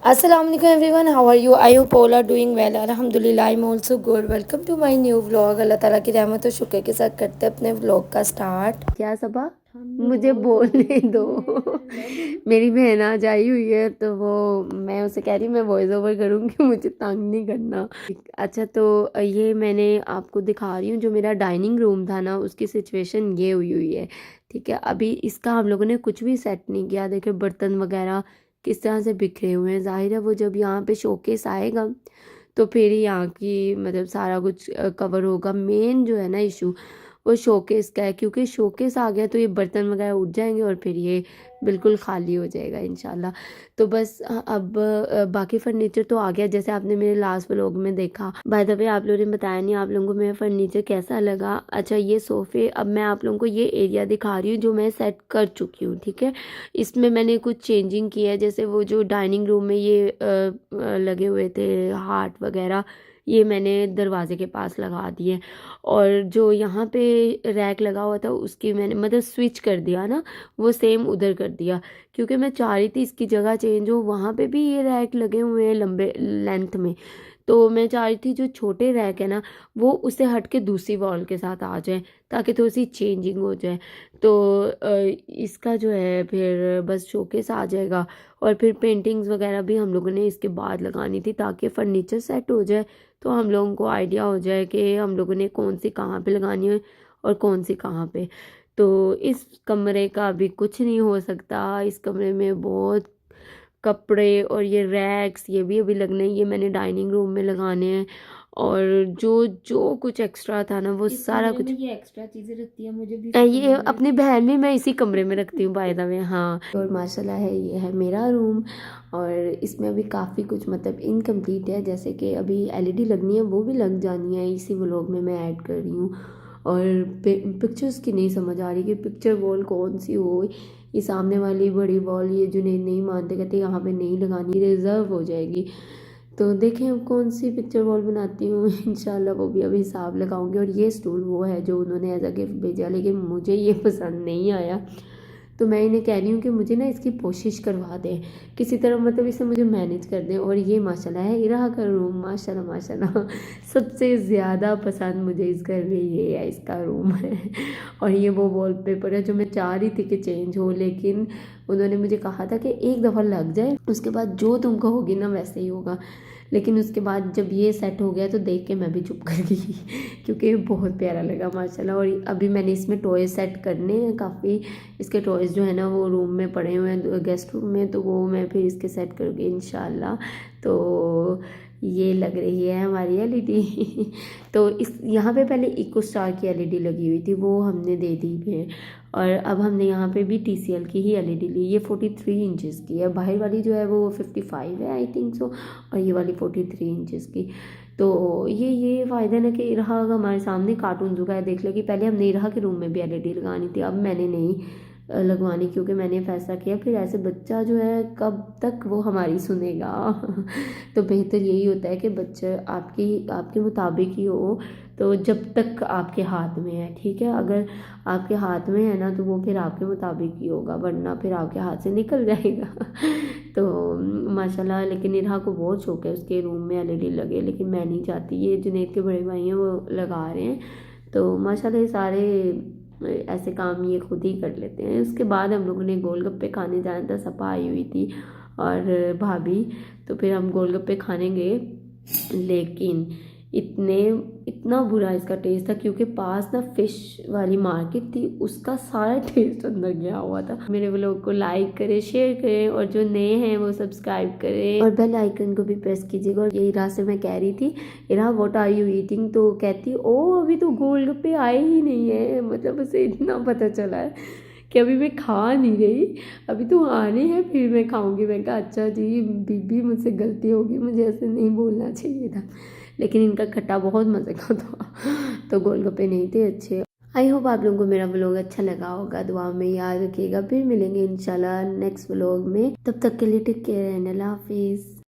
Assalamualaikum everyone, how are you? I hope all are doing well. Alhamdulillah, I'm also good. Welcome to my new vlog. अल्लाह ताला की रहमत और शुक्र के साथ करते हैं अपने व्लॉग का स्टार्ट। क्या सबा मुझे बोलने दो। मेरी बहन आज आई हुई है तो वो मैं उसे कह रही हूँ मैं वॉइस ओवर करूँगी, मुझे तंग नहीं करना। अच्छा तो ये मैंने आपको दिखा रही हूँ जो मेरा डाइनिंग रूम था ना, उसकी सिचुएशन ये हुई है। ठीक है, अभी इसका हम लोगों ने कुछ भी सेट नहीं किया। देखिए बर्तन वगैरह किस तरह से बिखरे हुए हैं। जाहिर है वो जब यहाँ पे शोकेस आएगा तो फिर ही यहाँ की मतलब सारा कुछ कवर होगा। मेन जो है ना इशू वो शोकेस का है, क्योंकि शोकेस आ गया तो ये बर्तन वगैरह उठ जाएंगे और फिर ये बिल्कुल खाली हो जाएगा इंशाल्लाह। तो बस अब बाकी फर्नीचर तो आ गया जैसे आपने मेरे लास्ट व्लॉग में देखा। बाय द वे आप लोगों ने बताया नहीं आप लोगों को मेरा फर्नीचर कैसा लगा। अच्छा ये सोफ़े, अब मैं आप लोगों को ये एरिया दिखा रही हूँ जो मैं सेट कर चुकी हूँ। ठीक है, इसमें मैंने कुछ चेंजिंग की है। जैसे वो जो डाइनिंग रूम में ये लगे हुए थे हार्ट वगैरह, ये मैंने दरवाजे के पास लगा दिए। और जो यहाँ पे रैक लगा हुआ था उसकी मैंने मतलब स्विच कर दिया ना, वो सेम उधर कर दिया, क्योंकि मैं चाह रही थी इसकी जगह चेंज हो। वहाँ पे भी ये रैक लगे हुए हैं लंबे लेंथ में, तो मैं चाह रही थी जो छोटे रैक है ना वो उससे हट के दूसरी वॉल के साथ आ जाए ताकि थोड़ी सी चेंजिंग हो जाए। तो इसका जो है फिर बस शोकेस आ जाएगा और फिर पेंटिंग्स वगैरह भी हम लोगों ने इसके बाद लगानी थी ताकि फर्नीचर सेट हो जाए, तो हम लोगों को आइडिया हो जाए कि हम लोगों ने कौन सी कहाँ पे लगानी है और कौन सी कहाँ पे। तो इस कमरे का अभी कुछ नहीं हो सकता। इस कमरे में बहुत कपड़े और ये रैक्स ये भी अभी लगने हैं, ये मैंने डाइनिंग रूम में लगाने हैं। और जो जो कुछ एक्स्ट्रा था ना वो सारा कुछ ये एक्स्ट्रा चीज़ें रखती है मुझे भी ये अपनी बहन भी मैं इसी कमरे में रखती हूँ बाय द वे। हाँ, और माशाल्लाह है ये है मेरा रूम। और इसमें अभी काफ़ी कुछ मतलब इनकम्प्लीट है, जैसे कि अभी एलईडी लगनी है वो भी लग जानी है, इसी व्लॉग में मैं ऐड कर रही हूँ। और पिक्चर्स की नहीं समझ आ रही कि पिक्चर वॉल कौन सी हो। ये सामने वाली बड़ी वॉल ये जुनैद नहीं मानते, कहते यहाँ पे नहीं लगानी, रिजर्व हो जाएगी। तो देखें अब कौन सी पिक्चर वॉल बनाती हूँ। इंशाल्लाह वो भी अभी हिसाब लगाऊंगी। और ये स्टूल वो है जो उन्होंने एज अ गिफ्ट भेजा, लेकिन मुझे ये पसंद नहीं आया, तो मैं इन्हें कह रही हूँ कि मुझे ना इसकी कोशिश करवा दें किसी तरह, मतलब इसे मुझे मैनेज कर दें। और ये माशाल्लाह है इरा का रूम, माशाल्लाह माशाल्लाह सबसे ज़्यादा पसंद मुझे इस घर में ये है, इसका रूम है। और ये वो वॉलपेपर है जो मैं चाह रही थी कि चेंज हो, लेकिन उन्होंने मुझे कहा था कि एक दफ़ा लग जाए उसके बाद जो तुम कहोगी ना वैसे ही होगा। लेकिन उसके बाद जब ये सेट हो गया तो देख के मैं भी चुप कर गई क्योंकि बहुत प्यारा लगा माशाल्लाह। और अभी मैंने इसमें टॉय सेट करने हैं काफ़ी, इसके टॉयज़ जो है ना वो रूम में पड़े हुए हैं गेस्ट रूम में, तो वो मैं फिर इसके सेट करूँगी इंशाल्लाह। तो ये लग रही है हमारी एलईडी। तो इस यहाँ पे पहले इको स्टार की एलईडी लगी हुई थी, वो हमने दे दी है। और अब हमने यहाँ पे भी टीसीएल की ही एलईडी ली, ये 43 इंचेस की है। बाहर वाली जो है वो 55 है आई थिंक सो, और ये वाली 43 इंचेस की। तो ये फ़ायदा है ना कि इरहा हमारे सामने कार्टून जो है देख लेगी। पहले हमने इरहा के रूम में भी एलईडी लगानी थी, अब मैंने नहीं लगवानी, क्योंकि मैंने फैसला किया फिर ऐसे बच्चा जो है कब तक वो हमारी सुनेगा। तो बेहतर यही होता है कि बच्चा आपकी आपके मुताबिक ही हो, तो जब तक आपके हाथ में है। ठीक है, अगर आपके हाथ में है ना तो वो फिर आपके मुताबिक ही होगा, वरना फिर आपके हाथ से निकल जाएगा। तो माशाल्लाह, लेकिन इरहा को बहुत शौक है उसके रूम में एलईडी लगे, लेकिन मैं नहीं चाहती। ये जुनैद के बड़े भाई हैं वो लगा रहे हैं, तो माशाल्लाह ये सारे ऐसे काम ये खुद ही कर लेते हैं। उसके बाद हम लोगों ने गोलगप्पे खाने जाना था, सपा आई हुई थी और भाभी, तो फिर हम गोलगप्पे खाने गए। लेकिन इतना बुरा इसका टेस्ट था, क्योंकि पास ना फिश वाली मार्केट थी, उसका सारा टेस्ट अंदर गया हुआ था। मेरे व्लॉग को लाइक करें, शेयर करें, और जो नए हैं वो सब्सक्राइब करें और बेल आइकन को भी प्रेस कीजिएगा। और यही राह से मैं कह रही थी इरा व्हाट आर यू ईटिंग, तो कहती ओ अभी तो गोलगप्पे आए ही नहीं है, मतलब उसे इतना पता चला है कि अभी मैं खा नहीं रही, अभी तो आने हैं फिर मैं खाऊंगी। मैं कहा अच्छा जी बीबी मुझसे गलती होगी, मुझे ऐसे नहीं बोलना चाहिए था। लेकिन इनका खट्टा बहुत मज़े का था, तो गोलगप्पे नहीं थे अच्छे। आई होप आप लोगों को मेरा व्लॉग अच्छा लगा होगा, दुआ में याद रखिएगा। फिर मिलेंगे इंशाल्लाह नेक्स्ट व्लॉग में, तब तक के लिए टेक केयर एंड अल्लाह हाफिज़।